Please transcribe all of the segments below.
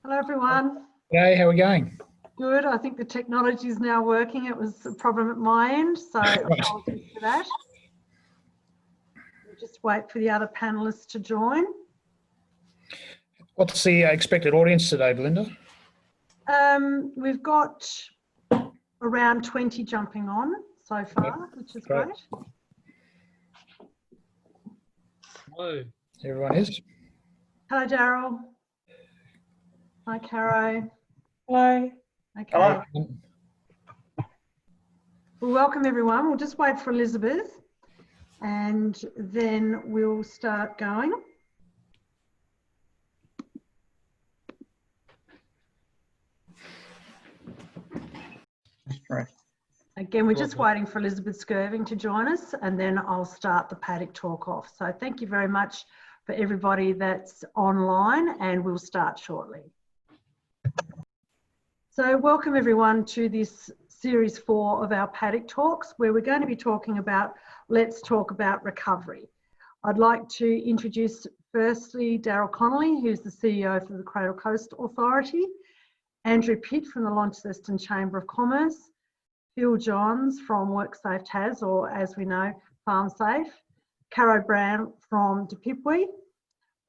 Hello everyone. Hey, how are we going? Good. I think the technology is now working. It was a problem at my end, so apologies for that. We'll just wait for the other panelists to join. What's the expected audience today, Belinda? We've got around 20 jumping on so far, which is great. Hello. Everyone is? Hello, Daryl. Hi, Caro. Hello. Okay. Hello. Well, welcome everyone. We'll just wait for Elizabeth and then we'll start going. Right. Again, we're just waiting for Elizabeth Skirving to join us and then I'll start the Paddock Talk off. So thank you very much for everybody that's online and we'll start shortly. So welcome everyone to this series 4 of our Paddock Talks, where we're going to be talking about, let's talk about recovery. I'd like to introduce firstly Daryl Connolly, who's the CEO for the Cradle Coast Authority, Andrew Pitt from the Launceston Chamber of Commerce, Phil Johns from WorkSafe Tas, or as we know, FarmSafe, Caro Brown from TWiA.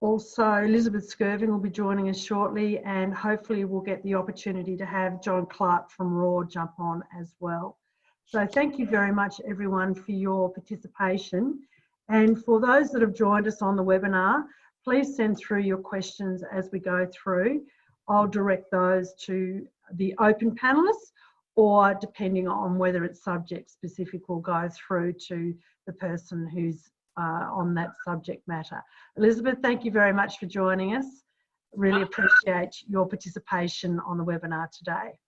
Also, Elizabeth Skirving will be joining us shortly and hopefully we'll get the opportunity to have John Clark from Raw jump on as well. So thank you very much everyone for your participation. And for those that have joined us on the webinar, please send through your questions as we go through. I'll direct those to the open panelists, or depending on whether it's subject specific, we'll go through to the person who's on that subject matter. Elizabeth, thank you very much for joining us. Really appreciate your participation on the webinar today.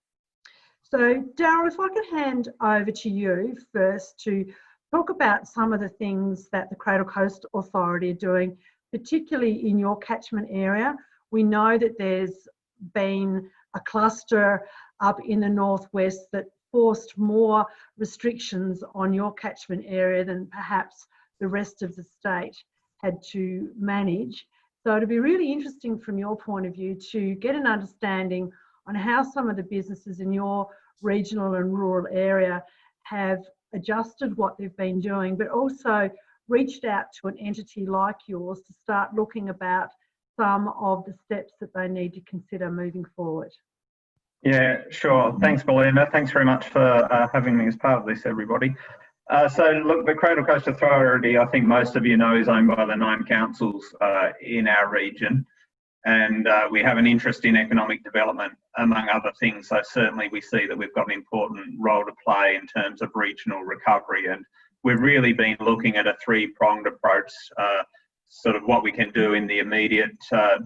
So Daryl, if I could hand over to you first to talk about some of the things that the Cradle Coast Authority are doing, particularly in your catchment area. We know that there's been a cluster up in the northwest that forced more restrictions on your catchment area than perhaps the rest of the state had to manage. So it'd be really interesting from your point of view to get an understanding on how some of the businesses in your regional and rural area have adjusted what they've been doing, but also reached out to an entity like yours to start looking about some of the steps that they need to consider moving forward. Yeah, sure. Thanks, Belinda. Thanks very much for having me as part of this, everybody. So look, the Cradle Coast Authority, I think most of you know, is owned by the 9 councils in our region. And we have an interest in economic development, among other things. So certainly we see that we've got an important role to play in terms of regional recovery. And we've really been looking at a 3-pronged approach, sort of what we can do in the immediate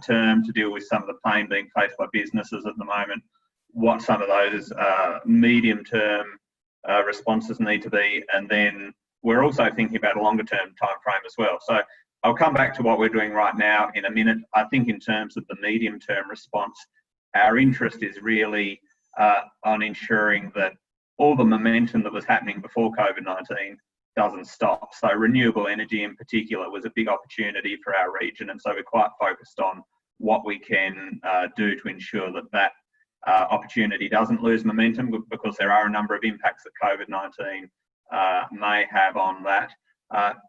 term to deal with some of the pain being faced by businesses at the moment, what some of those medium-term responses need to be, and then we're also thinking about a longer-term time frame as well. So I'll come back to what we're doing right now in a minute. I think in terms of the medium-term response, our interest is really on ensuring that all the momentum that was happening before COVID-19 doesn't stop. So renewable energy in particular was a big opportunity for our region, and so we're quite focused on what we can do to ensure that that opportunity doesn't lose momentum, because there are a number of impacts that COVID-19 may have on that.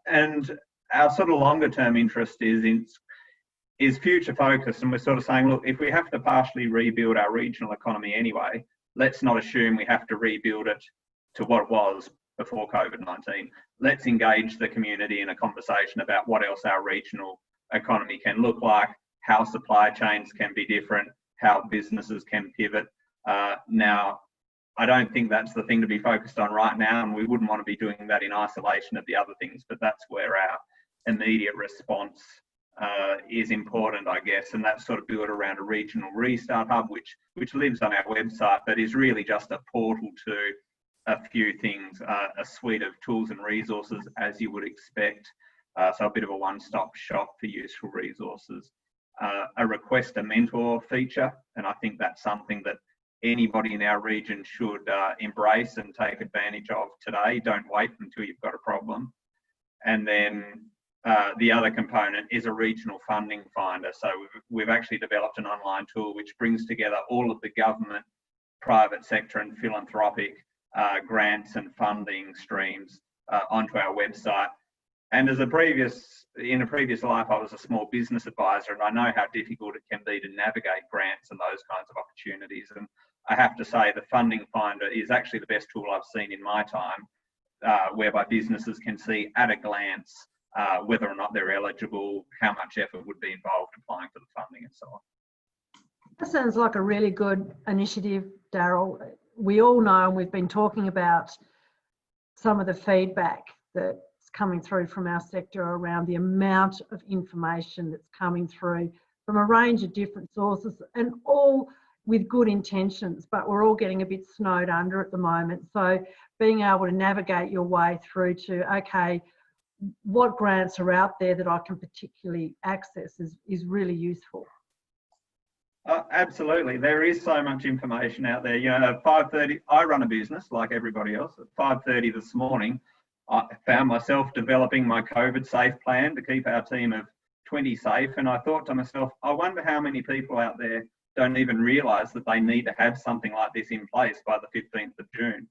And our sort of longer term interest is future focused, and we're sort of saying, look, if we have to partially rebuild our regional economy anyway, let's not assume we have to rebuild it to what it was before COVID-19. Let's engage the community in a conversation about what else our regional economy can look like, how supply chains can be different, how businesses can pivot. Now, I don't think that's the thing to be focused on right now, and we wouldn't want to be doing that in isolation of the other things, but that's where our immediate response is important, I guess, and that's sort of built around a regional restart hub, which lives on our website, but is really just a portal to a few things, a suite of tools and resources, as you would expect, so a bit of a one-stop shop for useful resources. A request a mentor feature, and I think that's something that anybody in our region should embrace and take advantage of today. Don't wait until you've got a problem. And then the other component is a regional funding finder. So we've actually developed an online tool which brings together all of the government, private sector and philanthropic grants and funding streams onto our website. And in a previous life, I was a small business advisor, and I know how difficult it can be to navigate grants and those kinds of opportunities. And I have to say the funding finder is actually the best tool I've seen in my time, whereby businesses can see at a glance whether or not they're eligible, how much effort would be involved applying for the funding and so on. That sounds like a really good initiative, Daryl. We all know, and we've been talking about some of the feedback that's coming through from our sector around the amount of information that's coming through from a range of different sources, and all with good intentions, but we're all getting a bit snowed under at the moment. So being able to navigate your way through to, okay, what grants are out there that I can particularly access is really useful. Absolutely. There is so much information out there. You know, at 5:30, I run a business like everybody else. At 5:30 this morning, I found myself developing my COVID safe plan to keep our team of 20 safe. And I thought to myself, I wonder how many people out there don't even realise that they need to have something like this in place by the 15th of June.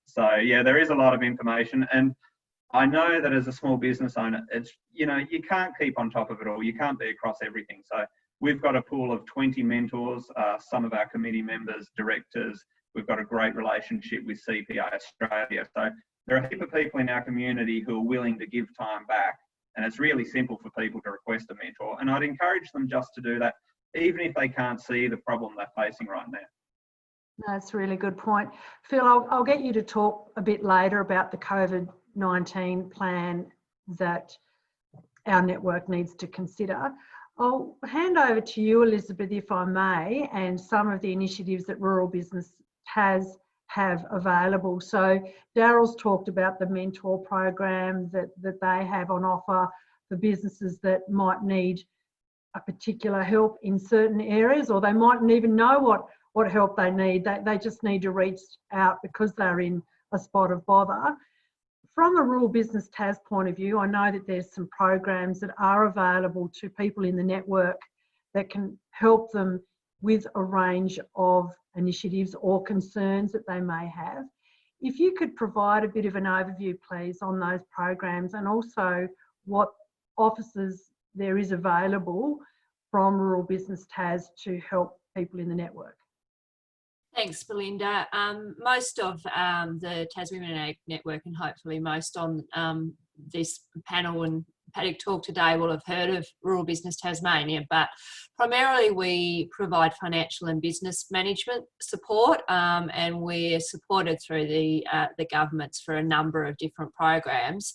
So yeah, there is a lot of information. And I know that as a small business owner, it's, you know, you can't keep on top of it all. You can't be across everything. So we've got a pool of 20 mentors, some of our committee members, directors. We've got a great relationship with TWiA Australia. So there are a heap of people in our community who are willing to give time back. And it's really simple for people to request a mentor. And I'd encourage them just to do that, even if they can't see the problem they're facing right now. That's a really good point. Phil, I'll get you to talk a bit later about the COVID-19 plan that our network needs to consider. I'll hand over to you, Elizabeth, if I may, and some of the initiatives that Rural Business has have available. So Daryl's talked about the mentor program that they have on offer for businesses that might need a particular help in certain areas, or they mightn't even know what help they need. They just need to reach out because they're in a spot of bother. From a Rural Business TAS point of view, I know that there's some programs that are available to people in the network that can help them with a range of initiatives or concerns that they may have. If you could provide a bit of an overview, please, on those programs, and also what offices there is available from Rural Business TAS to help people in the network. Thanks, Belinda. Most of the TasWomen Network, and hopefully most on this panel and Paddock Talk today, will have heard of Rural Business Tasmania, but primarily we provide financial and business management support, and we're supported through the governments for a number of different programs.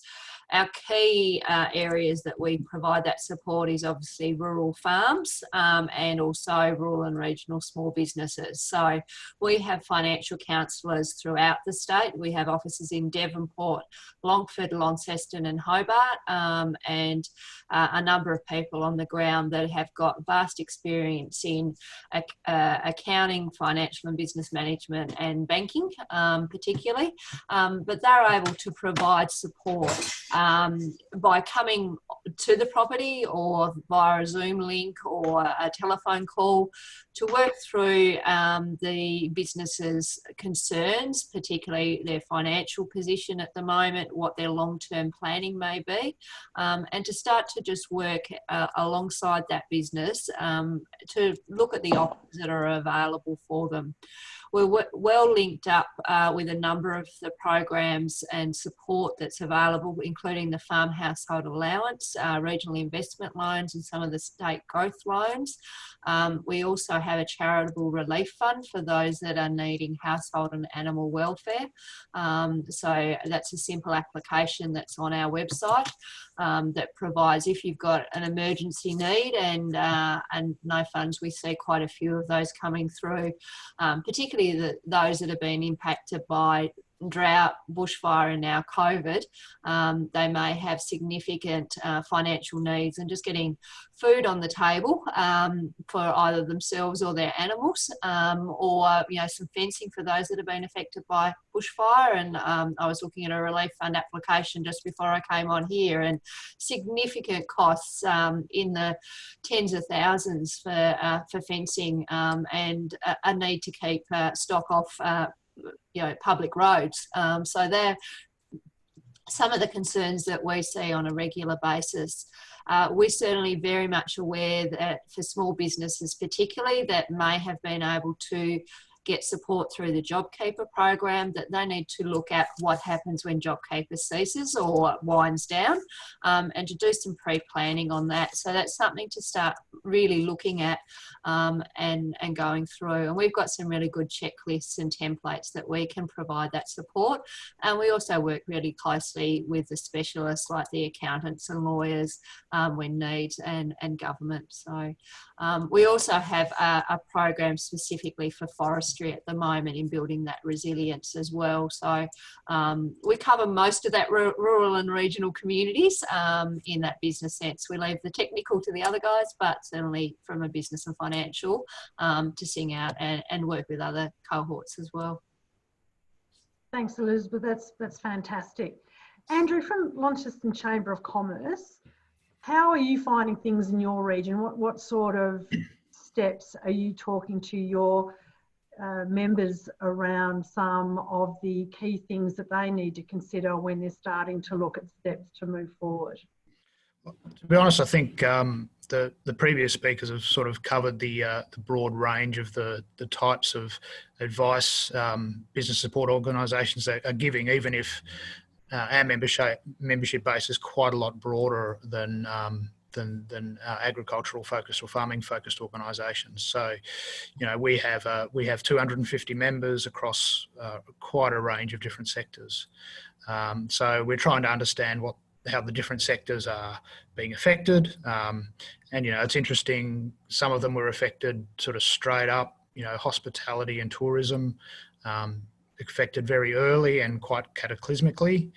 Our key areas that we provide that support is obviously rural farms and also rural and regional small businesses. So we have financial counsellors throughout the state. We have offices in Devonport, Longford, Launceston and Hobart, and a number of people on the ground that have got vast experience in accounting, financial and business management and banking particularly, but they're able to provide support by coming to the property or via a Zoom link or a telephone call to work through the business's concerns, particularly their financial position at the moment, what their long-term planning may be, and to start to just work alongside that business to look at the options that are available for them. We're well linked up with a number of the programs and support that's available, including the Farm Household Allowance, regional investment loans and some of the state growth loans. We also have a charitable relief fund for those that are needing household and animal welfare. So that's a simple application that's on our website that provides, if you've got an emergency need and no funds, we see quite a few of those coming through, particularly those that have been impacted by drought, bushfire and now COVID, they may have significant financial needs, and just getting food on the table for either themselves or their animals, or some fencing for those that have been affected by bushfire. And I was looking at a relief fund application just before I came on here, and significant costs in the tens of thousands for fencing, and a need to keep stock off public roads. So they're some of the concerns that we see on a regular basis. We're certainly very much aware that for small businesses particularly that may have been able to get support through the JobKeeper program, that they need to look at what happens when JobKeeper ceases or winds down, and to do some pre-planning on that. So that's something to start really looking at and going through. And we've got some really good checklists and templates that we can provide that support. And we also work really closely with the specialists like the accountants and lawyers when needs, and government. So we also have a program specifically for forestry at the moment in building that resilience as well. So we cover most of that rural and regional communities in that business sense. We leave the technical to the other guys, but certainly from a business and financial to sing out and work with other cohorts as well. Thanks, Elizabeth. That's fantastic. Andrew, from Launceston Chamber of Commerce, how are you finding things in your region? What sort of steps are you talking to your members around some of the key things that they need to consider when they're starting to look at steps to move forward? To be honest, I think the previous speakers have sort of covered the broad range of the types of advice business support organisations are giving, even if our membership base is quite a lot broader than agricultural focused or farming focused organisations. So, we have 250 members across quite a range of different sectors. So we're trying to understand how the different sectors are being affected. And it's interesting. Some of them were affected sort of straight up. Hospitality and tourism affected very early and quite cataclysmically.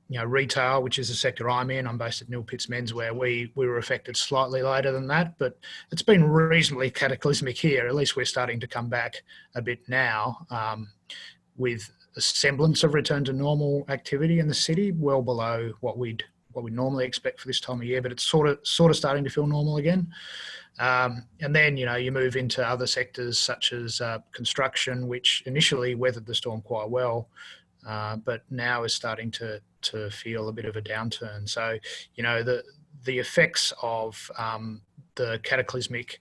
Retail, which is the sector I'm in, I'm based at Nil Pitts Menswear, we were affected slightly later than that, but it's been reasonably cataclysmic here. At least we're starting to come back a bit now with a semblance of return to normal activity in the city, well below what we normally expect for this time of year, but it's sort of starting to feel normal again. And then, you move into other sectors such as construction, which initially weathered the storm quite well, but now is starting to feel a bit of a downturn. So, the effects of the cataclysmic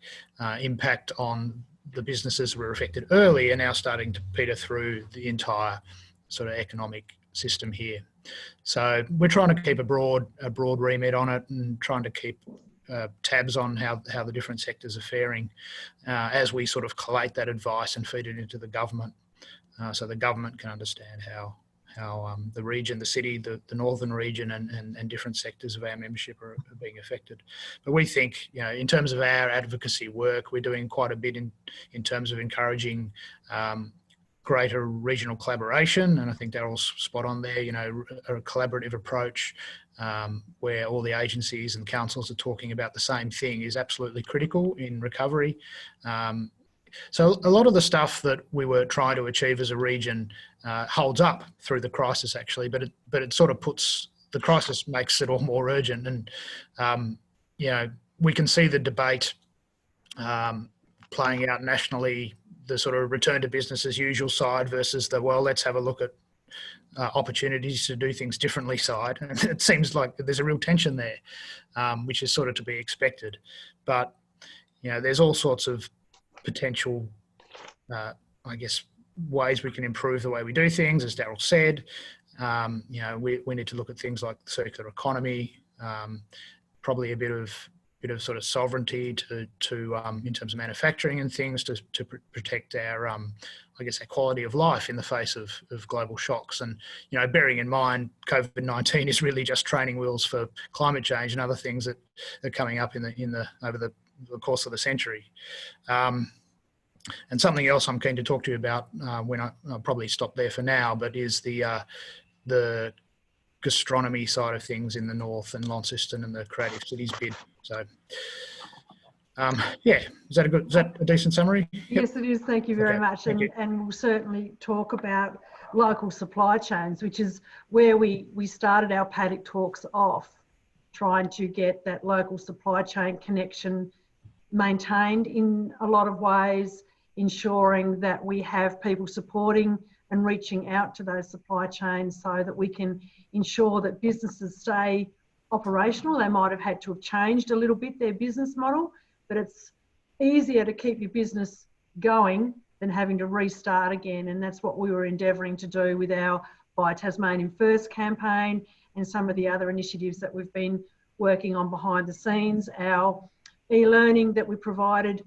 impact on the businesses that were affected early are now starting to peter through the entire sort of economic system here. So we're trying to keep a broad remit on it and trying to keep tabs on how the different sectors are faring as we sort of collate that advice and feed it into the government, so the government can understand how the region, the city, the northern region and different sectors of our membership are being affected. But we think, in terms of our advocacy work, we're doing quite a bit in terms of encouraging greater regional collaboration, and I think Daryl's spot on there, a collaborative approach where all the agencies and councils are talking about the same thing is absolutely critical in recovery. So a lot of the stuff that we were trying to achieve as a region holds up through the crisis actually, but it sort of the crisis makes it all more urgent, and we can see the debate playing out nationally, the sort of return to business as usual side versus let's have a look at opportunities to do things differently side. And it seems like there's a real tension there, which is sort of to be expected. But, there's all sorts of potential, ways we can improve the way we do things, as Daryl said. We need to look at things like the circular economy, probably a bit of sort of sovereignty to in terms of manufacturing and things to protect our our quality of life in the face of global shocks. And bearing in mind COVID-19 is really just training wheels for climate change and other things that are coming up over the course of the century. And something else I'm keen to talk to you about when I'll probably stop there for now, but is the gastronomy side of things in the north and Launceston and the Creative Cities bid. So, yeah, is that a decent summary? Yes, Yep. it is. Thank you very Okay, much. thank you. And we'll certainly talk about local supply chains, which is where we started our Paddock Talks off, trying to get that local supply chain connection maintained in a lot of ways, ensuring that we have people supporting and reaching out to those supply chains so that we can ensure that businesses stay operational. They might have had to have changed a little bit their business model, but it's easier to keep your business going than having to restart again. And that's what we were endeavouring to do with our Buy Tasmanian First campaign and some of the other initiatives that we've been working on behind the scenes. Our e-learning that we provided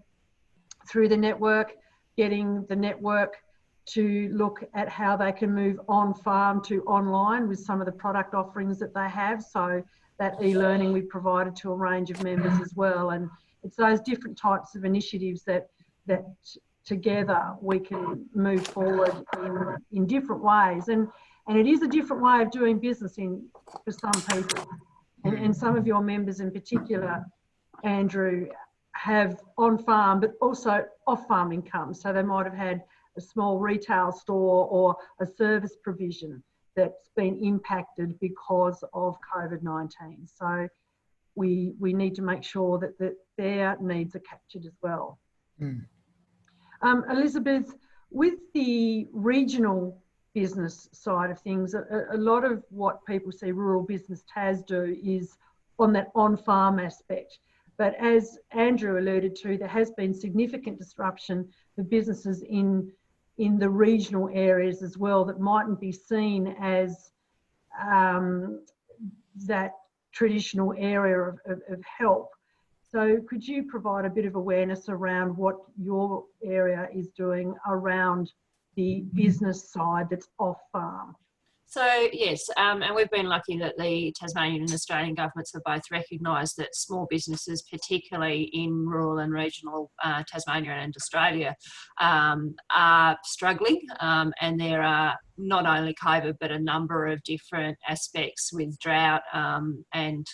through the network, getting the network to look at how they can move on farm to online with some of the product offerings that they have. So that e-learning we provided to a range of members as well. And it's those different types of initiatives that together we can move forward in different ways. And it is a different way of doing business for some people. And some of your members in particular, Andrew, have on-farm but also off-farm income. So they might have had a small retail store or a service provision that's been impacted because of COVID-19. So we need to make sure that their needs are captured as well. Elizabeth, with the regional business side of things, a lot of what people see Rural Business Tas do is on that on-farm aspect. But as Andrew alluded to, there has been significant disruption for businesses in the regional areas as well that mightn't be seen as that traditional area of help. So could you provide a bit of awareness around what your area is doing around the business side that's off-farm? So yes, and we've been lucky that the Tasmanian and Australian governments have both recognised that small businesses, particularly in rural and regional Tasmania and Australia, are struggling, and there are not only COVID but a number of different aspects with drought and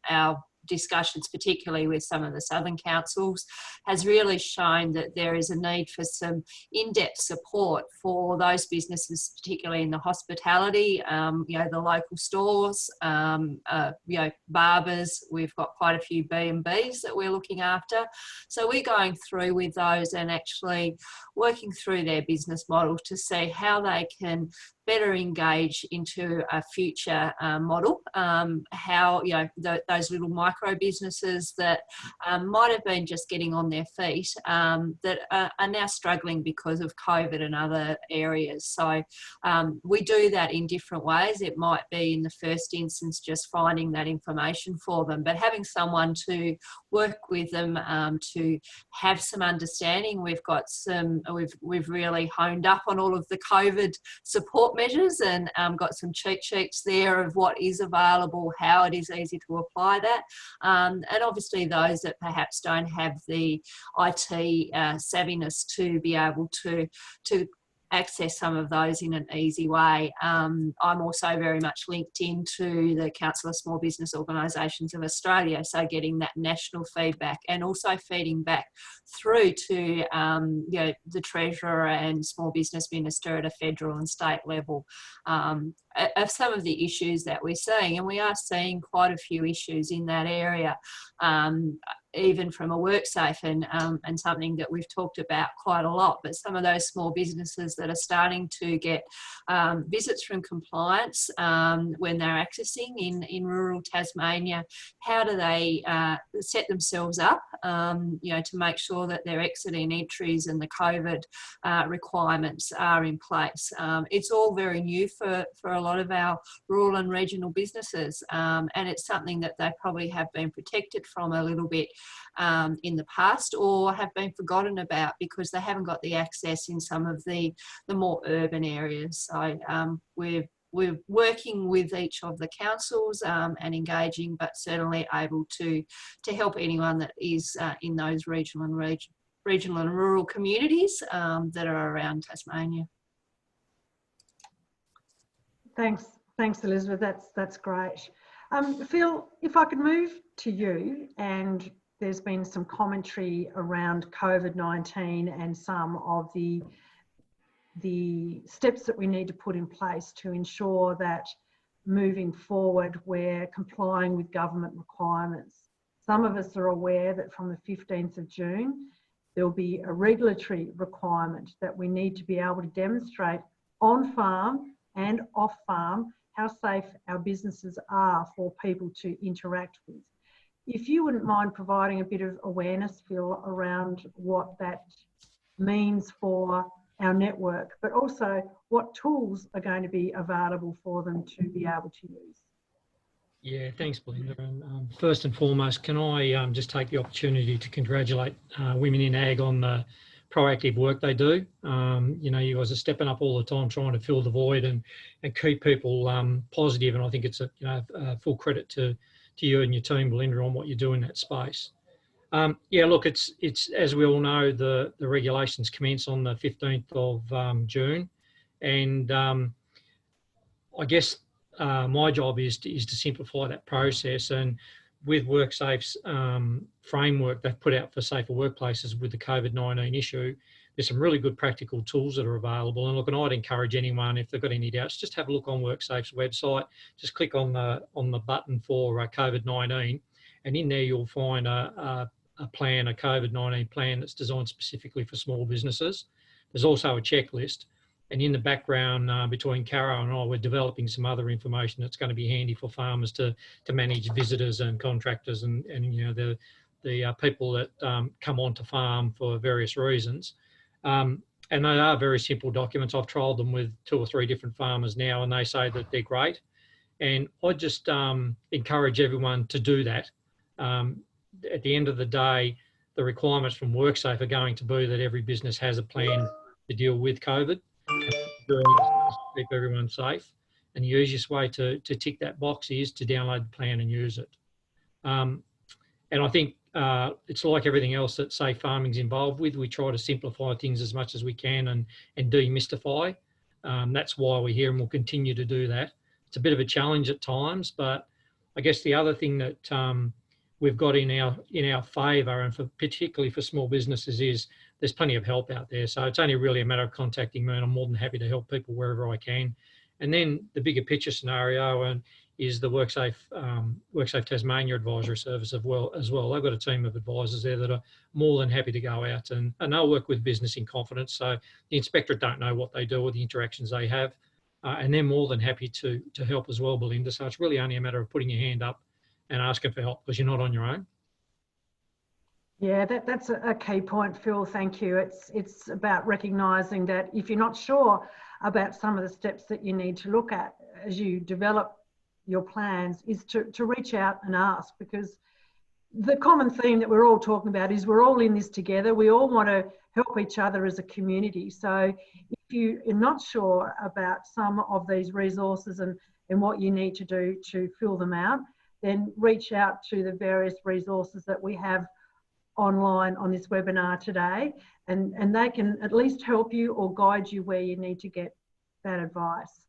our discussions, particularly with some of the southern councils, has really shown that there is a need for some in-depth support for those businesses, particularly in the hospitality, the local stores, barbers. We've got quite a few B&Bs that we're looking after. So we're going through with those and actually working through their business model to see how they can better engage into a future model, how those little micro businesses that might have been just getting on their feet that are now struggling because of COVID and other areas. So we do that in different ways. It might be in the first instance just finding that information for them, but having someone to work with them to have some understanding. We've really honed up on all of the COVID support measures and got some cheat sheets there of what is available, how it is easy to apply that, and obviously those that perhaps don't have the IT savviness to be able to access some of those in an easy way. I'm also very much linked into the Council of Small Business Organisations of Australia, so getting that national feedback and also feeding back through to the Treasurer and Small Business Minister at a federal and state level of some of the issues that we're seeing. And we are seeing quite a few issues in that area, even from a WorkSafe and something that we've talked about quite a lot, but some of those small businesses that are starting to get visits from compliance when they're accessing in rural Tasmania, how do they set themselves up to make sure that their exit and entries and the COVID requirements are in place. It's all very new for a lot of our rural and regional businesses, and it's something that they probably have been protected from a little bit in the past, or have been forgotten about because they haven't got the access in some of the more urban areas. So we're working with each of the councils and engaging, but certainly able to help anyone that is in those regional and regional and rural communities that are around Tasmania. Thanks, Elizabeth. That's great. Phil, if I could move to you, and there's been some commentary around COVID-19 and some of the steps that we need to put in place to ensure that moving forward we're complying with government requirements. Some of us are aware that from the 15th of June, there'll be a regulatory requirement that we need to be able to demonstrate on farm and off farm how safe our businesses are for people to interact with. If you wouldn't mind providing a bit of awareness, Phil, around what that means for our network, but also what tools are going to be available for them to be able to use. Yeah, thanks, Belinda. And first and foremost, can I just take the opportunity to congratulate Women in Ag on the proactive work they do. You know, you guys are stepping up all the time trying to fill the void and keep people positive, and I think it's a full credit to you and your team, Belinda, on what you do in that space. Yeah, look, it's as we all know, the regulations commence on the 15th of June, and I guess my job is to simplify that process. And with WorkSafe's framework they've put out for safer workplaces with the COVID-19 issue, there's some really good practical tools that are available. And look, and I'd encourage anyone, if they've got any doubts, just have a look on WorkSafe's website. Just click on the button for COVID-19, and in there you'll find a plan, a COVID-19 plan that's designed specifically for small businesses. There's also a checklist. And in the background, between Caro and I, we're developing some other information that's going to be handy for farmers to manage visitors and contractors and you know the people that come onto farm for various reasons. And they are very simple documents. I've trialled them with 2 or 3 different farmers now, and they say that they're great. And I just encourage everyone to do that. At the end of the day, the requirements from WorkSafe are going to be that every business has a plan to deal with COVID. Keep everyone safe, and the easiest way to tick that box is to download the plan and use it. And I think it's like everything else that safe farming's involved with. We try to simplify things as much as we can and demystify. That's why we're here, and we'll continue to do that. It's a bit of a challenge at times, but I guess the other thing that we've got in our favour, and particularly for small businesses, is there's plenty of help out there. So it's only really a matter of contacting me, and I'm more than happy to help people wherever I can. And then the bigger picture scenario is the WorkSafe Tasmania Advisory Service as well. They've got a team of advisors there that are more than happy to go out and they'll work with business in confidence. So the inspectorate don't know what they do or the interactions they have, and they're more than happy to help as well, Belinda. So it's really only a matter of putting your hand up and asking for help, because you're not on your own. Yeah, that's a key point, Phil. Thank you. It's about recognising that if you're not sure about some of the steps that you need to look at as you develop your plans, is to reach out and ask, because the common theme that we're all talking about is we're all in this together. We all want to help each other as a community. So if you're not sure about some of these resources and what you need to do to fill them out, then reach out to the various resources that we have online on this webinar today, and they can at least help you or guide you where you need to get that advice.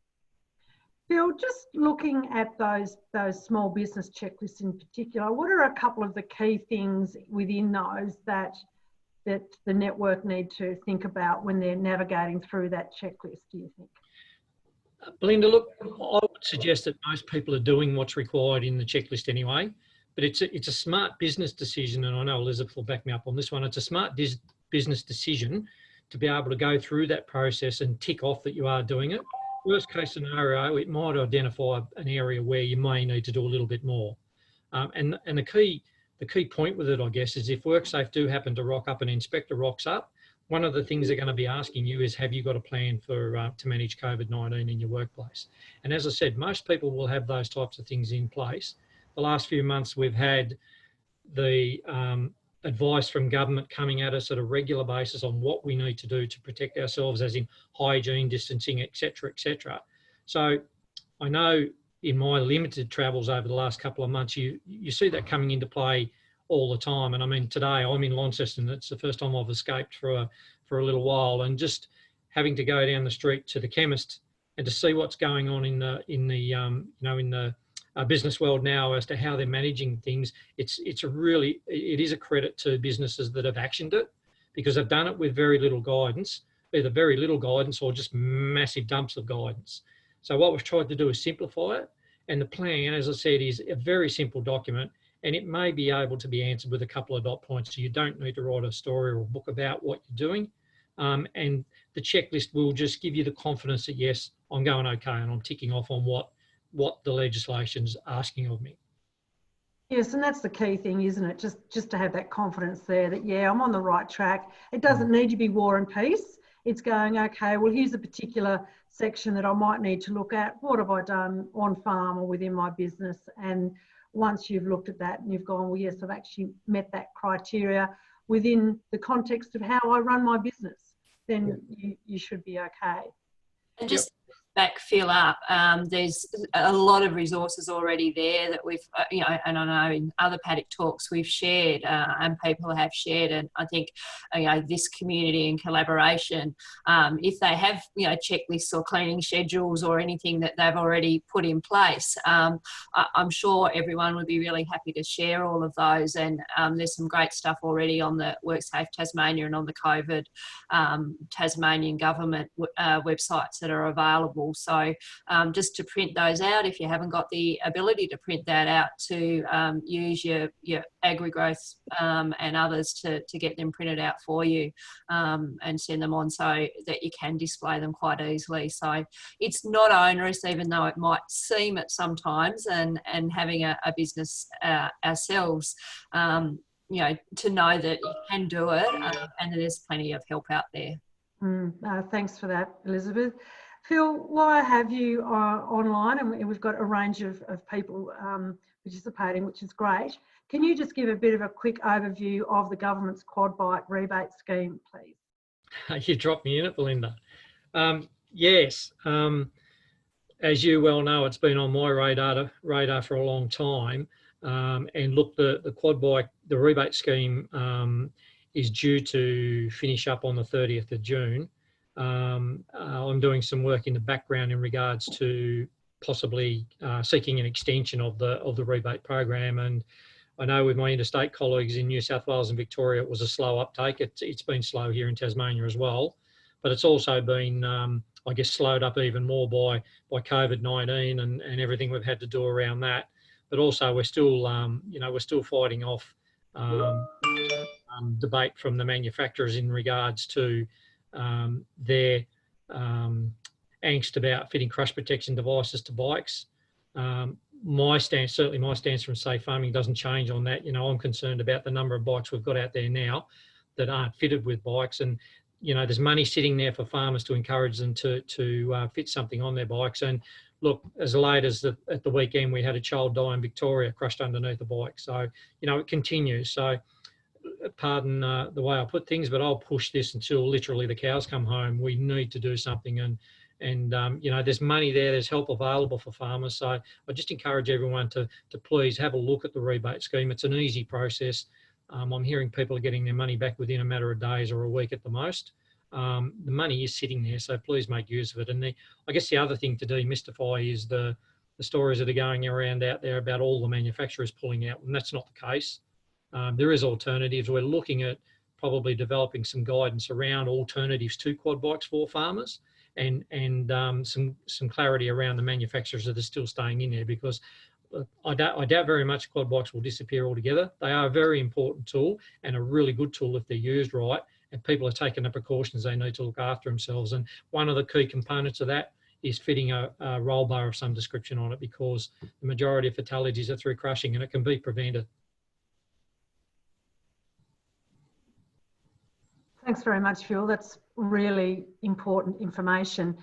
Phil, just looking at those small business checklists in particular, what are a couple of the key things within those that the network need to think about when they're navigating through that checklist, do you think? Belinda, look, I would suggest that most people are doing what's required in the checklist anyway, but it's a smart business decision, and I know Elizabeth will back me up on this one. It's a smart business decision to be able to go through that process and tick off that you are doing it. Worst case scenario, it might identify an area where you may need to do a little bit more. And the key point with it, I guess, is if WorkSafe do happen to rock up, an inspector rocks up, one of the things they're going to be asking you is, have you got a plan for to manage COVID-19 in your workplace? And as I said, most people will have those types of things in place. The last few months we've had the advice from government coming at us at a regular basis on what we need to do to protect ourselves, as in hygiene, distancing, etc., etc. So I know in my limited travels over the last couple of months, you see that coming into play all the time. And I mean, today I'm in Launceston. It's the first time I've escaped for a little while, and just having to go down the street to the chemist and to see what's going on in the business world now as to how they're managing things. It is a credit to businesses that have actioned it, because they've done it with very little guidance, either very little guidance or just massive dumps of guidance. So what we've tried to do is simplify it. And the plan, as I said, is a very simple document, and it may be able to be answered with a couple of dot points. So you don't need to write a story or a book about what you're doing. And the checklist will just give you the confidence that, yes, I'm going okay and I'm ticking off on what the legislation's asking of me. Yes, and that's the key thing, isn't it? Just to have that confidence there that, yeah, I'm on the right track. It doesn't need to be war and peace. It's going, okay, well, here's a particular section that I might need to look at. What have I done on farm or within my business? And once you've looked at that and you've gone, well, yes, I've actually met that criteria within the context of how I run my business, then you should be okay. And just backfill up, there's a lot of resources already there that we've, and I know in other Paddock Talks we've shared and people have shared, and I think, this community and collaboration, if they have, checklists or cleaning schedules or anything that they've already put in place, I'm sure everyone would be really happy to share all of those, and there's some great stuff already on the WorkSafe Tasmania and on the COVID Tasmanian government websites that are available. So just to print those out, if you haven't got the ability to print that out, to use your AgriGrowth and others to get them printed out for you and send them on so that you can display them quite easily. So it's not onerous, even though it might seem it sometimes, and having a business ourselves, to know that you can do it and that there's plenty of help out there. Thanks for that, Elizabeth. Phil, while I have you online, and we've got a range of people participating, which is great, can you just give a bit of a quick overview of the government's quad bike rebate scheme, please? You dropped me in it, Belinda. Yes, as you well know, it's been on my radar for a long time. And look, the quad bike, the rebate scheme is due to finish up on the 30th of June. I'm doing some work in the background in regards to possibly seeking an extension of the rebate program, and I know with my interstate colleagues in New South Wales and Victoria it was a slow uptake. It's been slow here in Tasmania as well, but it's also been I guess slowed up even more by COVID-19 and everything we've had to do around that. But also we're still we're still fighting off debate from the manufacturers in regards to their angst about fitting crash protection devices to bikes. My stance from Safe Farming doesn't change on that. I'm concerned about the number of bikes we've got out there now that aren't fitted with bikes, and there's money sitting there for farmers to encourage them to fit something on their bikes. And look, as late as at the weekend, we had a child die in Victoria crushed underneath a bike. So it continues. So pardon the way I put things, but I'll push this until literally the cows come home. We need to do something, and there's money there, there's help available for farmers. So I just encourage everyone to please have a look at the rebate scheme. It's an easy process. I'm hearing people are getting their money back within a matter of days or a week at the most. The money is sitting there, so please make use of it. And I guess the other thing to demystify is the stories that are going around out there about all the manufacturers pulling out, and that's not the case. There is alternatives. We're looking at probably developing some guidance around alternatives to quad bikes for farmers, and some clarity around the manufacturers that are still staying in there, because I doubt very much quad bikes will disappear altogether. They are a very important tool and a really good tool if they're used right, and people are taking the precautions they need to look after themselves. And one of the key components of that is fitting a roll bar of some description on it, because the majority of fatalities are through crushing, and it can be prevented. Thanks very much, Phil. That's really important information.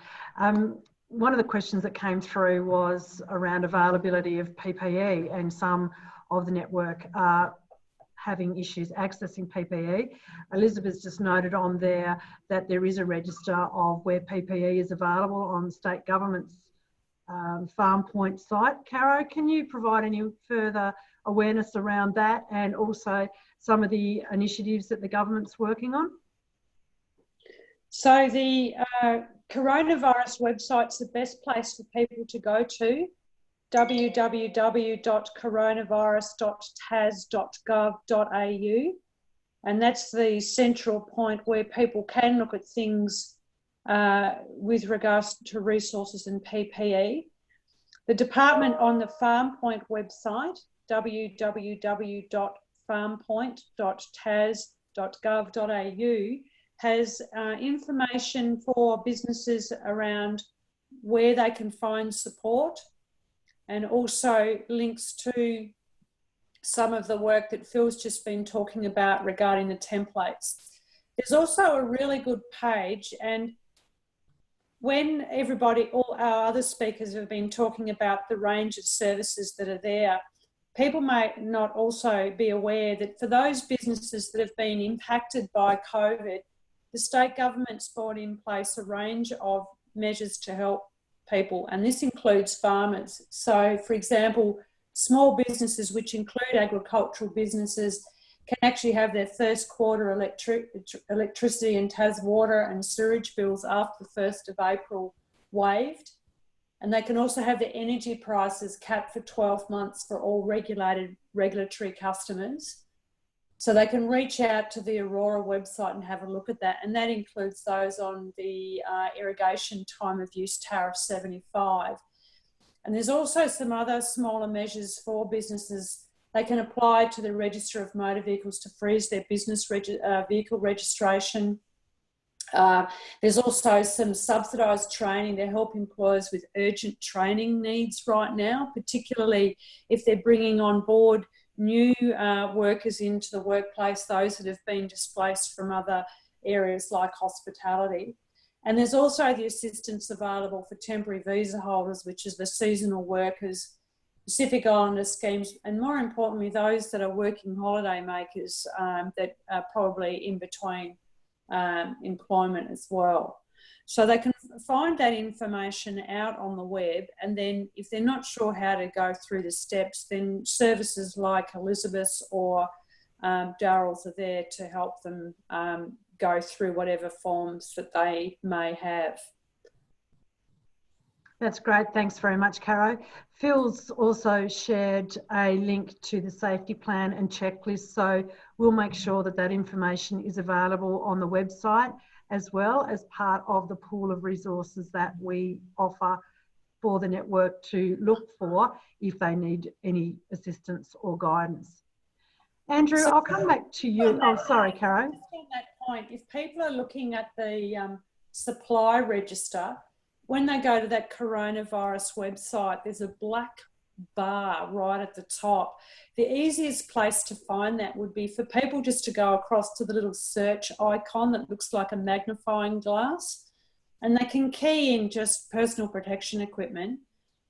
One of the questions that came through was around availability of PPE, and some of the network are having issues accessing PPE. Elizabeth's just noted on there that there is a register of where PPE is available on the state government's Farm Point site. Caro, can you provide any further awareness around that and also some of the initiatives that the government's working on? So the coronavirus website's the best place for people to go to, www.coronavirus.tas.gov.au, and that's the central point where people can look at things with regards to resources and PPE. The department on the FarmPoint website, www.farmpoint.tas.gov.au, has information for businesses around where they can find support, and also links to some of the work that Phil's just been talking about regarding the templates. There's also a really good page, and when all our other speakers have been talking about the range of services that are there, people may not also be aware that for those businesses that have been impacted by COVID, the state government's brought in place a range of measures to help people, and this includes farmers. So, for example, small businesses, which include agricultural businesses, can actually have their first quarter electricity and Tas water and sewage bills after the 1st of April waived. And they can also have their energy prices capped for 12 months for all regulatory customers. So they can reach out to the Aurora website and have a look at that. And that includes those on the irrigation time of use tariff 75. And there's also some other smaller measures for businesses. They can apply to the Register of Motor Vehicles to freeze their business vehicle registration. There's also some subsidised training to help employers with urgent training needs right now, particularly if they're bringing on board new workers into the workplace, those that have been displaced from other areas like hospitality. And there's also the assistance available for temporary visa holders, which is the seasonal workers, Pacific Islander schemes, and more importantly, those that are working holiday makers that are probably in between employment as well. So they can find that information out on the web, and then if they're not sure how to go through the steps, then services like Elizabeth's or Daryl's are there to help them go through whatever forms that they may have. That's great. Thanks very much, Caro. Phil's also shared a link to the safety plan and checklist, so we'll make sure that that information is available on the website as well as part of the pool of resources that we offer for the network to look for if they need any assistance or guidance. Andrew, I'll come back to you. Oh, sorry, Caro. Just on that point, if people are looking at the supply register, when they go to that coronavirus website, there's a black bar right at the top. The easiest place to find that would be for people just to go across to the little search icon that looks like a magnifying glass, and they can key in just personal protection equipment.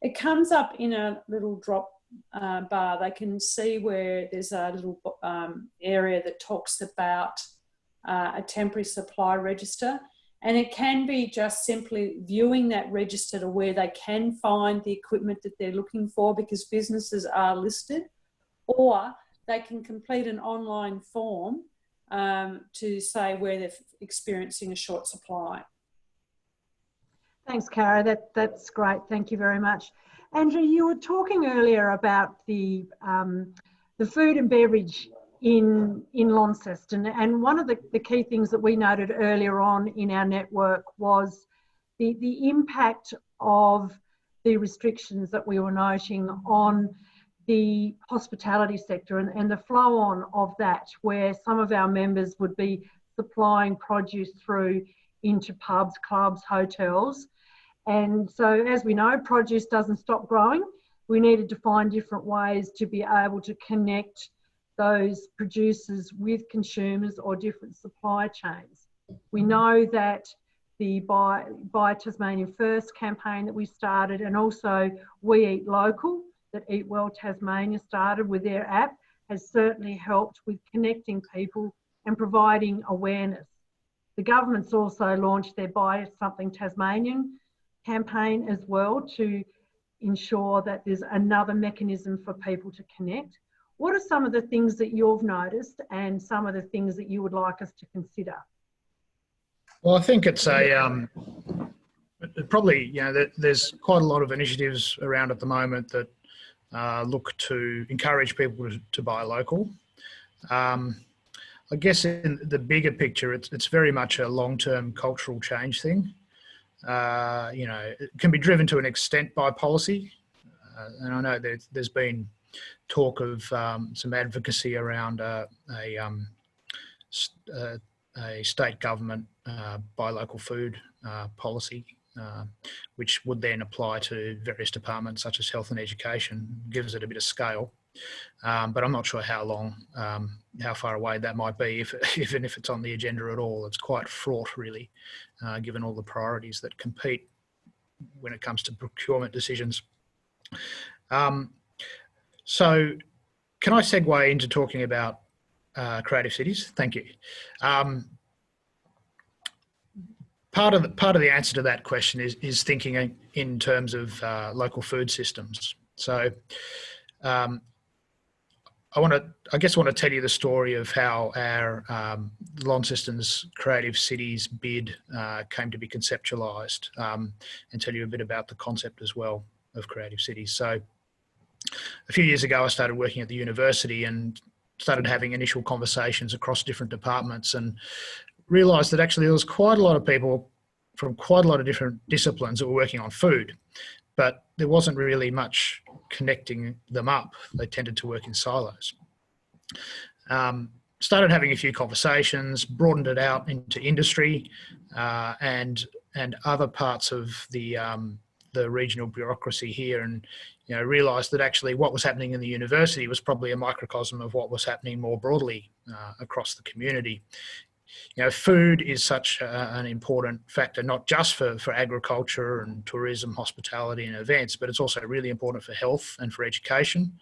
It comes up in a little drop bar. They can see where there's a little area that talks about a temporary supply register. And it can be just simply viewing that register to where they can find the equipment that they're looking for, because businesses are listed, or they can complete an online form to say where they're experiencing a short supply. Thanks, Cara. That's great. Thank you very much. Andrew, you were talking earlier about the food and beverage in Launceston, and one of the key things that we noted earlier on in our network was the impact of the restrictions that we were noting on the hospitality sector and the flow on of that, where some of our members would be supplying produce through into pubs, clubs, hotels. And so, as we know, produce doesn't stop growing. We needed to find different ways to be able to connect those producers with consumers or different supply chains. We know that the Buy Tasmania First campaign that we started, and also We Eat Local that Eat Well Tasmania started with their app, has certainly helped with connecting people and providing awareness. The government's also launched their Buy Something Tasmanian campaign as well to ensure that there's another mechanism for people to connect. What are some of the things that you've noticed and some of the things that you would like us to consider? Well, I think it's probably, there's quite a lot of initiatives around at the moment that look to encourage people to buy local. I guess in the bigger picture, it's very much a long-term cultural change thing. It can be driven to an extent by policy. And I know there's been talk of some advocacy around a state government buy local food policy, which would then apply to various departments such as health and education, gives it a bit of scale. But I'm not sure how far away that might be, even if it's on the agenda at all. It's quite fraught, really, given all the priorities that compete when it comes to procurement decisions. So can I segue into talking about creative cities? Thank you. Part of the answer to that question is thinking in terms of local food systems. So I guess I want to tell you the story of how our Launceston's Creative Cities bid came to be conceptualised, and tell you a bit about the concept as well of creative cities. So a few years ago, I started working at the university and started having initial conversations across different departments, and realised that actually there was quite a lot of people from quite a lot of different disciplines that were working on food, but there wasn't really much connecting them up. They tended to work in silos. Started having a few conversations, broadened it out into industry and other parts of the regional bureaucracy here, and realised that actually what was happening in the university was probably a microcosm of what was happening more broadly across the community. Food is such an important factor, not just for agriculture and tourism, hospitality and events, but it's also really important for health and for education.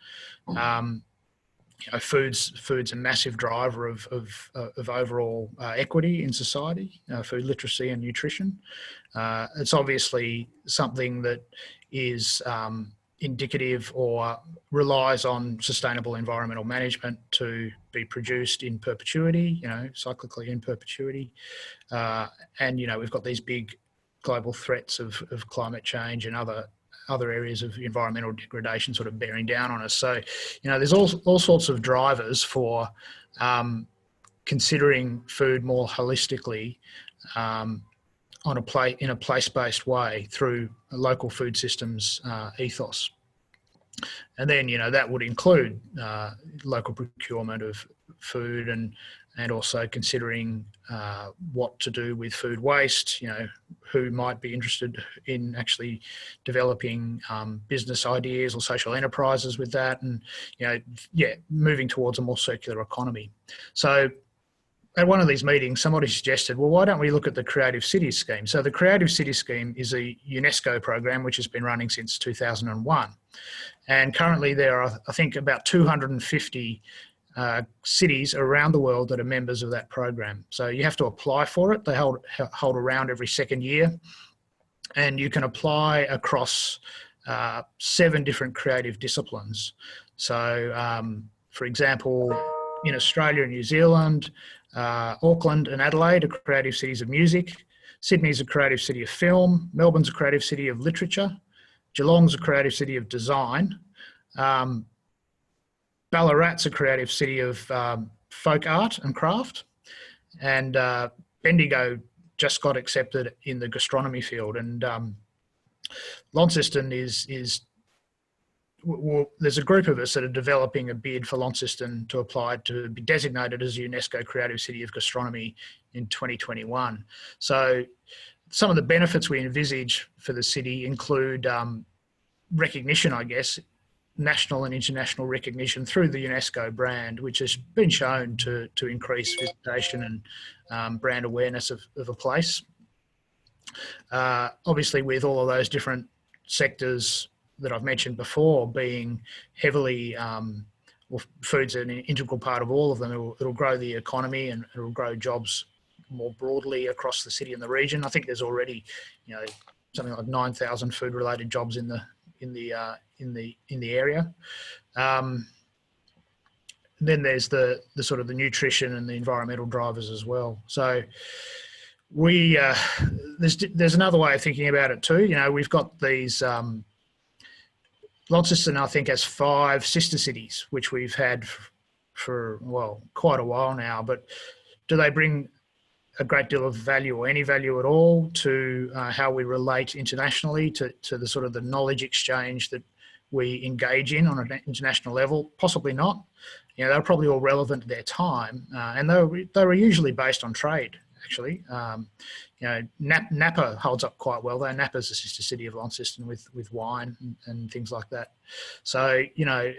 Food's a massive driver of overall equity in society, food literacy and nutrition. It's obviously something that is indicative or relies on sustainable environmental management to be produced in perpetuity, cyclically in perpetuity. And we've got these big global threats of climate change and other areas of environmental degradation sort of bearing down on us. So, there's all sorts of drivers for considering food more holistically in a place-based way through a local food systems ethos. And then, that would include local procurement of food and also considering what to do with food waste, who might be interested in actually developing business ideas or social enterprises with that, and, moving towards a more circular economy. So at one of these meetings, somebody suggested, well, why don't we look at the Creative Cities Scheme? So the Creative Cities Scheme is a UNESCO program which has been running since 2001. And currently there are, I think, about 250 cities around the world that are members of that program. So you have to apply for it. They hold around every second year. And you can apply across 7 different creative disciplines. So, for example, in Australia and New Zealand, Auckland and Adelaide are creative cities of music. Sydney's a creative city of film. Melbourne's a creative city of literature. Geelong's a creative city of design. Ballarat's a creative city of folk art and craft. And Bendigo just got accepted in the gastronomy field. And Launceston there's a group of us that are developing a bid for Launceston to apply to be designated as a UNESCO Creative City of Gastronomy in 2021. So some of the benefits we envisage for the city include recognition, I guess, national and international recognition through the UNESCO brand, which has been shown to increase visitation and brand awareness of a place. Obviously, with all of those different sectors that I've mentioned before being heavily, food's an integral part of all of them. It'll grow the economy and it'll grow jobs more broadly across the city and the region. I think there's already, something like 9,000 food-related jobs in the area. then there's the sort of the nutrition and the environmental drivers as well. So we there's another way of thinking about it too. You know, we've got these Launceston, I think, has 5 sister cities, which we've had for, well, quite a while now. But do they bring a great deal of value or any value at all to how we relate internationally to the sort of the knowledge exchange that we engage in on an international level? Possibly not. You know, they're probably all relevant to their time, and they were usually based on trade, actually. You know, Napa holds up quite well, though. Napa's a sister city of Launceston with wine and things like that. So, you know,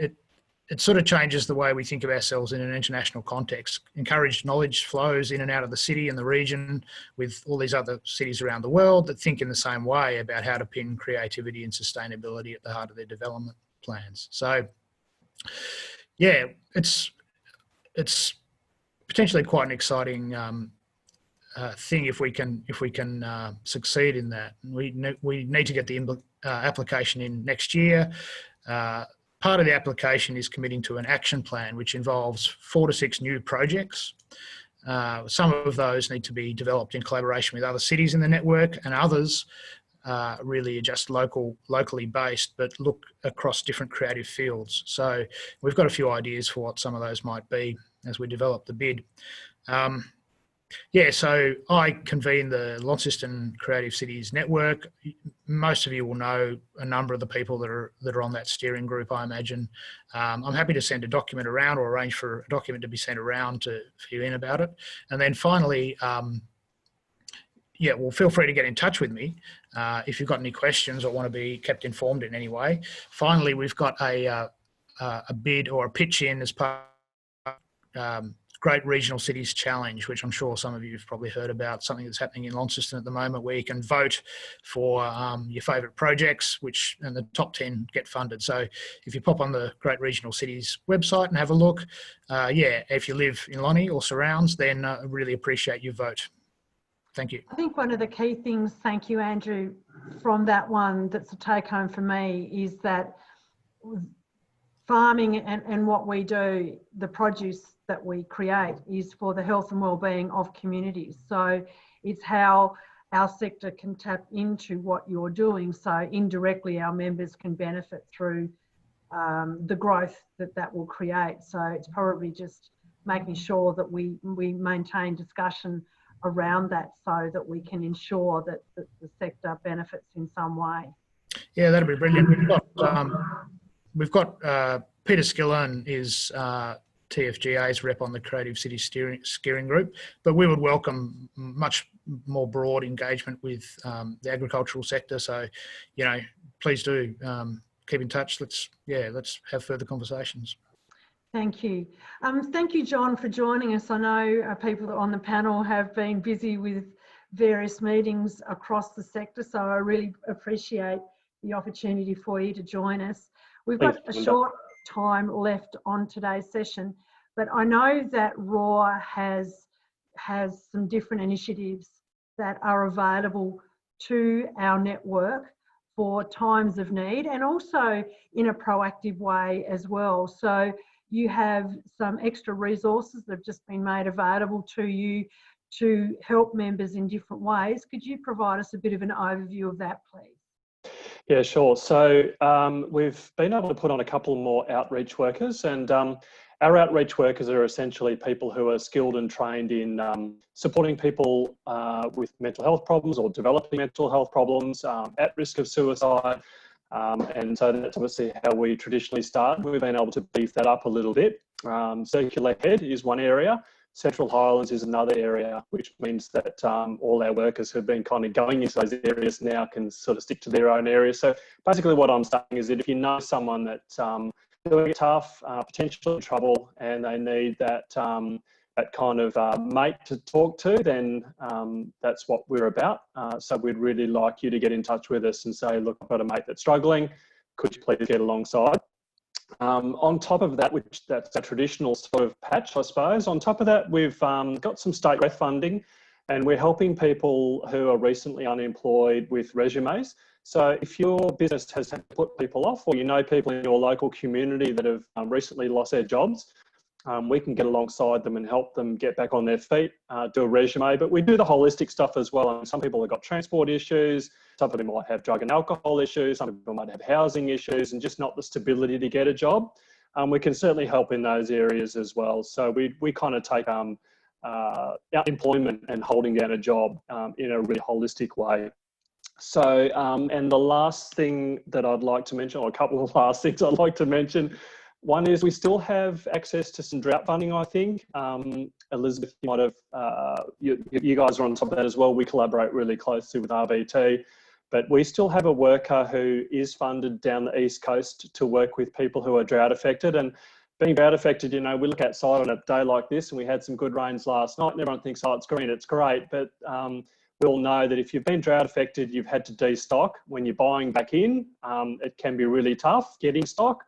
it sort of changes the way we think of ourselves in an international context. Encouraged knowledge flows in and out of the city and the region with all these other cities around the world that think in the same way about how to pin creativity and sustainability at the heart of their development plans. So, yeah, it's potentially quite an exciting thing if we can succeed in that. We need to get the application in next year. Part of the application is committing to an action plan, which involves 4 to 6 new projects. Some of those need to be developed in collaboration with other cities in the network, and others really are just locally based, but look across different creative fields. So we've got a few ideas for what some of those might be as we develop the bid. Yeah, so I convene the Launceston Creative Cities Network. Most of you will know a number of the people that are on that steering group, I imagine. I'm happy to send a document around or arrange for a document to be sent around to fill in about it. And then finally, yeah, well, feel free to get in touch with me if you've got any questions or want to be kept informed in any way. Finally, we've got a bid or a pitch in as part of Great Regional Cities Challenge, which I'm sure some of you have probably heard about, something that's happening in Launceston at the moment, where you can vote for your favourite projects, and the top 10 get funded. So if you pop on the Great Regional Cities website and have a look, yeah, if you live in Lonnie or surrounds, then I really appreciate your vote. Thank you. I think one of the key things, thank you, Andrew, from that one that's a take home for me is that farming and what we do, the produce that we create is for the health and well-being of communities. So it's how our sector can tap into what you're doing. So indirectly our members can benefit through the growth that will create. So it's probably just making sure that we maintain discussion around that so that we can ensure that the sector benefits in some way. Yeah, that'd be brilliant. We've got Peter Skillen is TFGA's rep on the Creative City Steering Group, but we would welcome much more broad engagement with the agricultural sector. So, you know, please do keep in touch. Let's have further conversations. Thank you. Thank you, John, for joining us. I know people on the panel have been busy with various meetings across the sector, so I really appreciate the opportunity for you to join us. We've got a short time left on today's session, but I know that RAW has some different initiatives that are available to our network for times of need, and also in a proactive way as well. So you have some extra resources that have just been made available to you to help members in different ways. Could you provide us a bit of an overview of that, please? Yeah, sure. So we've been able to put on a couple more outreach workers, and our outreach workers are essentially people who are skilled and trained in supporting people with mental health problems or developing mental health problems, at risk of suicide. And so that's obviously how we traditionally start. We've been able to beef that up a little bit. Circular Head is one area. Central Highlands is another area, which means that all our workers who've been kind of going into those areas now can sort of stick to their own area. So basically what I'm saying is that if you know someone that's doing it tough, potentially in trouble, and they need that that kind of mate to talk to, then that's what we're about. So we'd really like you to get in touch with us and say, look, I've got a mate that's struggling. Could you please get alongside? On top of that, which that's a traditional sort of patch, I suppose. On top of that, we've got some state ref funding, and we're helping people who are recently unemployed with resumes. So if your business has had to put people off, or you know people in your local community that have recently lost their jobs, we can get alongside them and help them get back on their feet, do a resume, but we do the holistic stuff as well. And some people have got transport issues, some people might have drug and alcohol issues, some people might have housing issues and just not the stability to get a job. We can certainly help in those areas as well. So we kind of take employment and holding down a job in a really holistic way. So, and the last thing that I'd like to mention, or a couple of last things I'd like to mention, one is we still have access to some drought funding, I think. Elizabeth, you might have, you guys are on top of that as well. We collaborate really closely with RBT, but we still have a worker who is funded down the East Coast to work with people who are drought affected. And being drought affected, you know, we look outside on a day like this and we had some good rains last night and everyone thinks, oh, it's green, it's great. But we all know that if you've been drought affected, you've had to destock. When you're buying back in, it can be really tough getting stock.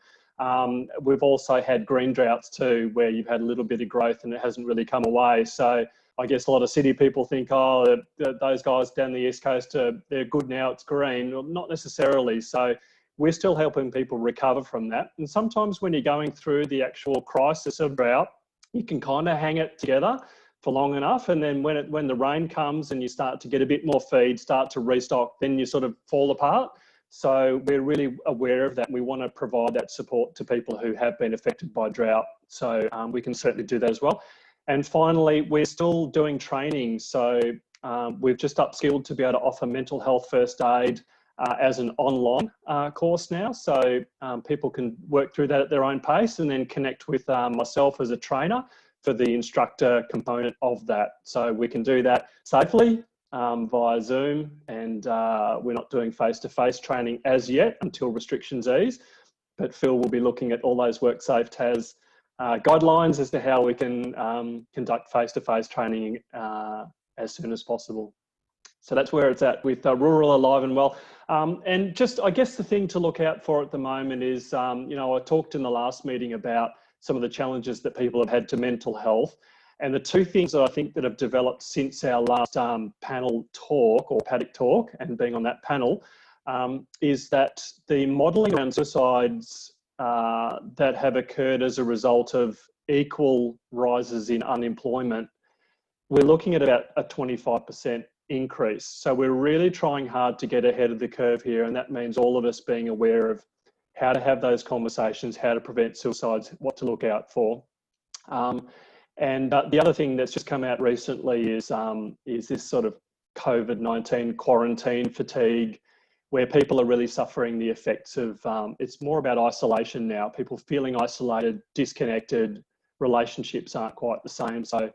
We've also had green droughts too, where you've had a little bit of growth and it hasn't really come away. So I guess a lot of city people think, oh, those guys down the East Coast, they're good now, it's green. Well, not necessarily. So we're still helping people recover from that. And sometimes when you're going through the actual crisis of drought, you can kind of hang it together for long enough. And then when the rain comes and you start to get a bit more feed, start to restock, then you sort of fall apart. So we're really aware of that. And we want to provide that support to people who have been affected by drought. So we can certainly do that as well. And finally, we're still doing training. So we've just upskilled to be able to offer mental health first aid as an online course now. So people can work through that at their own pace and then connect with myself as a trainer for the instructor component of that. So we can do that safely via Zoom, and we're not doing face-to-face training as yet until restrictions ease. But Phil will be looking at all those WorkSafe TAS guidelines as to how we can conduct face-to-face training as soon as possible. So that's where it's at with Rural Alive and Well. And just, I guess the thing to look out for at the moment is, you know, I talked in the last meeting about some of the challenges that people have had to mental health. And the two things that I think that have developed since our last panel talk, or Paddock Talk, and being on that panel, is that the modelling around suicides that have occurred as a result of equal rises in unemployment, we're looking at about a 25% increase. So we're really trying hard to get ahead of the curve here. And that means all of us being aware of how to have those conversations, how to prevent suicides, what to look out for. And the other thing that's just come out recently is this sort of COVID-19 quarantine fatigue, where people are really suffering the effects of, it's more about isolation now, people feeling isolated, disconnected, relationships aren't quite the same. So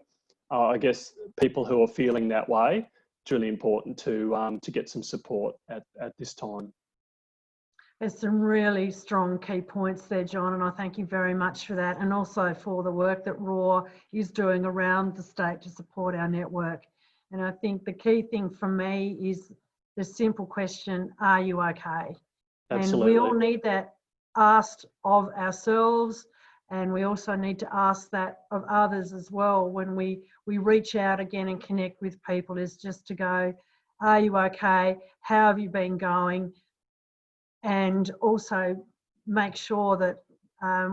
I guess people who are feeling that way, it's really important to get some support at this time. There's some really strong key points there, John, and I thank you very much for that, and also for the work that RAW is doing around the state to support our network. And I think the key thing for me is the simple question, are you okay? Absolutely. And we all need that asked of ourselves, and we also need to ask that of others as well when we reach out again and connect with people, is just to go, are you okay? How have you been going? And also make sure that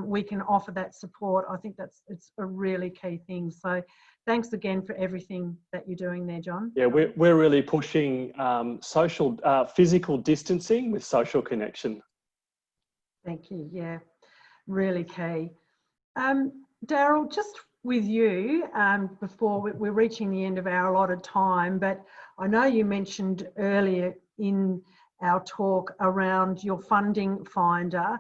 we can offer that support. I think it's a really key thing. So thanks again for everything that you're doing there, John. Yeah, we're really pushing physical distancing with social connection. Thank you. Yeah, really key. Daryl, just with you, before we're reaching the end of our allotted time, but I know you mentioned earlier in our talk around your funding finder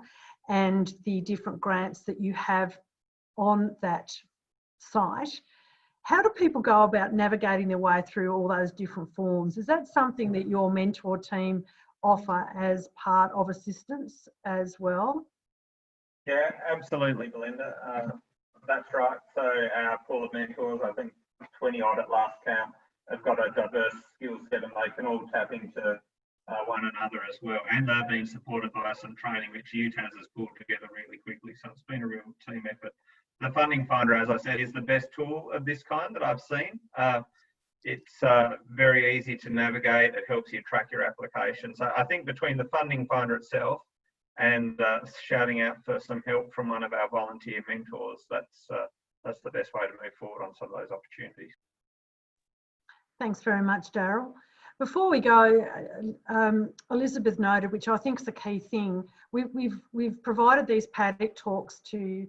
and the different grants that you have on that site. How do people go about navigating their way through all those different forms? Is that something that your mentor team offer as part of assistance as well? Yeah, absolutely, Belinda. That's right. So our pool of mentors, I think 20 odd at last count, have got a diverse skill set and they can all tap into one another as well, and they're being supported by some training which UTAS has pulled together really quickly, so it's been a real team effort. The funding finder, as I said, is the best tool of this kind that I've seen. It's very easy to navigate, it helps you track your application. So I think between the funding finder itself and shouting out for some help from one of our volunteer mentors, that's the best way to move forward on some of those opportunities. Thanks very much, Daryl. Before we go, Elizabeth noted, which I think is the key thing, we've provided these Paddock Talks to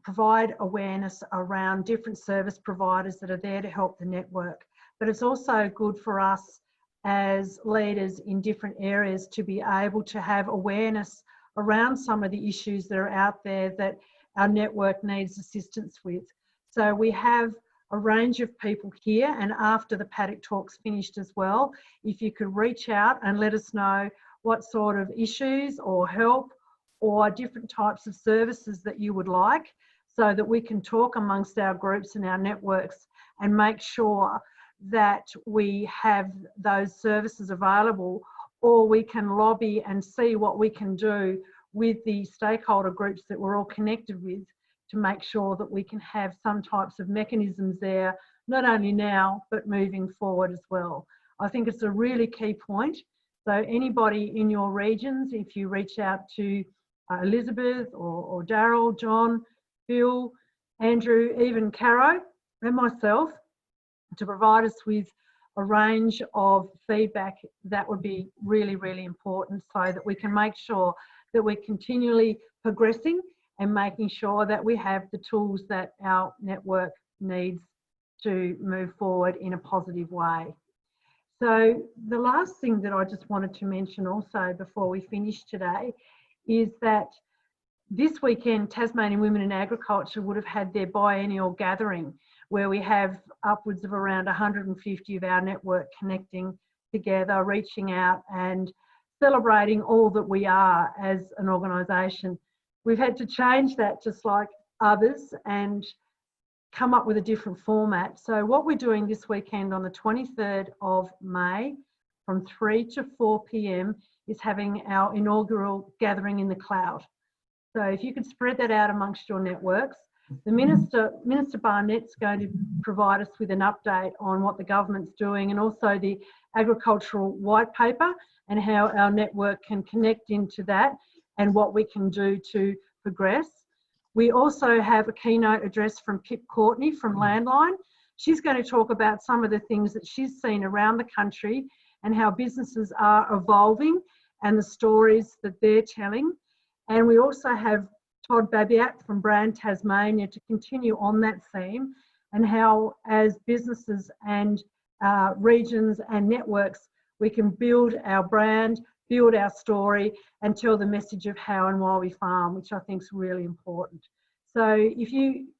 provide awareness around different service providers that are there to help the network. But it's also good for us as leaders in different areas to be able to have awareness around some of the issues that are out there that our network needs assistance with. So we have a range of people here, and after the Paddock Talk's finished as well, if you could reach out and let us know what sort of issues or help or different types of services that you would like, so that we can talk amongst our groups and our networks and make sure that we have those services available, or we can lobby and see what we can do with the stakeholder groups that we're all connected with to make sure that we can have some types of mechanisms there, not only now, but moving forward as well. I think it's a really key point. So anybody in your regions, if you reach out to Elizabeth or Daryl, John, Bill, Andrew, even Caro and myself, to provide us with a range of feedback, that would be really, really important, so that we can make sure that we're continually progressing and making sure that we have the tools that our network needs to move forward in a positive way. So the last thing that I just wanted to mention also before we finish today is that this weekend Tasmanian Women in Agriculture would have had their biennial gathering, where we have upwards of around 150 of our network connecting together, reaching out and celebrating all that we are as an organisation. We've had to change that, just like others, and come up with a different format. So what we're doing this weekend on the 23rd of May from 3 to 4 p.m. is having our inaugural gathering in the cloud. So if you could spread that out amongst your networks. The Minister Barnett's going to provide us with an update on what the government's doing, and also the agricultural white paper and how our network can connect into that and what we can do to progress. We also have a keynote address from Pip Courtney from Landline. She's going to talk about some of the things that she's seen around the country and how businesses are evolving and the stories that they're telling. And we also have Todd Babiak from Brand Tasmania to continue on that theme, and how as businesses and regions and networks, we can build our brand, build our story and tell the message of how and why we farm, which I think is really important. So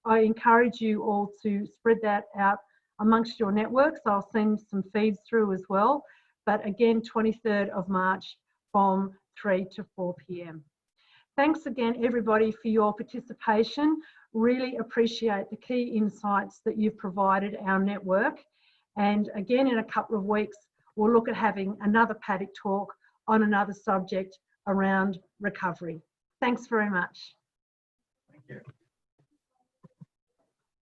I encourage you all to spread that out amongst your networks. I'll send some feeds through as well. But again, 23rd of March from 3 to 4 p.m. Thanks again, everybody, for your participation. Really appreciate the key insights that you've provided our network. And again, in a couple of weeks, we'll look at having another Paddock Talk on another subject around recovery. Thanks very much. Thank you.